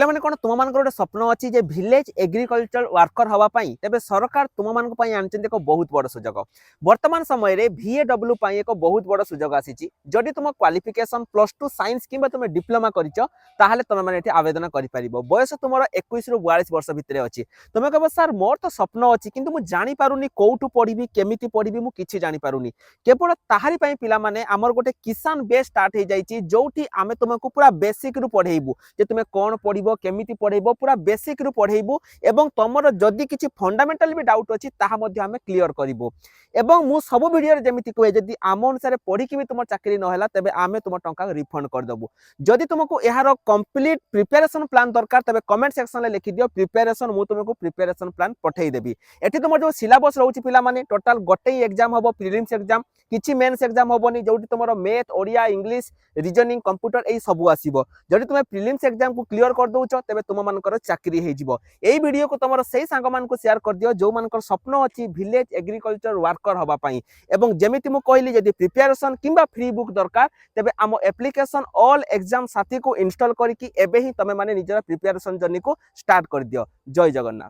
ପିଲାମାନେ କଣ ତୁମମାନଙ୍କର ଗୋଟେ ସ୍ୱପ୍ନ ଅଛି ଯେ ଭିଲେଜ ଏଗ୍ରିକଲଚର ୱାର୍କର ହବା ପାଇଁ ତେବେ ସରକାର ତୁମମାନଙ୍କ ପାଇଁ ଆଣିଛନ୍ତି ଏକ ବହୁତ ବଡ଼ ସୁଯୋଗ। ବର୍ତ୍ତମାନ ସମୟରେ ଭିଏଡବ୍ଲ୍ୟୁ ପାଇଁ ଏକ ବହୁତ ବଡ଼ ସୁଯୋଗ ଆସିଛି। ଯଦି ତୁମ କ୍ୱାଲିଫିକେସନ +2 ସାଇନ୍ସ କିମ୍ବା ତୁମେ ଡିପ୍ଲୋମା କରିଛ ତାହେଲେ ତୁମେ ମାନେ ଏଠି ଆବେଦନ କରିପାରିବ। ବୟସ ତୁମର 21 ରୁ 42 ବର୍ଷ ଭିତରେ ଅଛି। ତୁମେ କହିବ ସାର୍ ମୋର ତ ସ୍ୱପ୍ନ ଅଛି କିନ୍ତୁ ମୁଁ ଜାଣିପାରୁନି କୋଉଠୁ ପଢିବି କେମିତି ପଢିବି ମୁଁ କିଛି ଜାଣିପାରୁନି। କେବଳ ତାହାରି ପାଇଁ ପିଲାମାନେ ଆମର ଗୋଟେ କିଷାନ ବେସ୍ ଷ୍ଟାର୍ଟ ହେଇଯାଇଛି ଯୋଉଠି ଆମେ ତୁମକୁ ପୁରା ବେସିକ ରୁ ପଢେଇବୁ ଯେ ତୁମେ କଣ ପଢିବ केमिति पढ़ेबो पूरा बेसिक रु पढ़ेबो एवं तमर जदि किछि फंडामेंटल भी डाउट अछि ताहा मध्ये हमें क्लियर करिवो। एवं मु सब वीडियो रे जेमिति कहे जदि आम अनुसार पढ़िकी भी तुम चाकरी न होला तबे आमे तुम टंका रिफंड कर देबो। जदि तुमको एहार कंप्लीट प्रिपरेशन प्लान दरकार तबे कमेंट सेक्शन में लिखि दियो प्रिपरेशन मु तुमको प्रिपरेशन प्लान पठेई देबी। एठी तुम जो सिलेबस रहउछि पिला माने टोटल गोटे एग्जाम हबो प्रीलिम्स एग्जाम किछि मेंस एग्जाम हबोनी जोटी तुमरो math Odia English reasoning computer एई सब आसीबो। जदि तुम प्रीलिम्स एग्जाम को क्लियर कर दउछ तबे तुम मानकर चाकरी हे जिवो। एई वीडियो को तुमरो सेही सांग मान को शेयर कर दियो जो मानकर स्वप्न अछि विलेज एग्रीकल्चर वर्कर हबा पई। एवं जेमिति मु कहली जदि प्रिपरेशन किंबा फ्री बुक दरकार तबे आम एप्लिकेशन ऑल एग्जाम साथी को इंस्टॉल करिकि एबे ही तमे माने निजरा प्रिपरेशन जर्नी को स्टार्ट कर दियो। जय जगन्नाथ।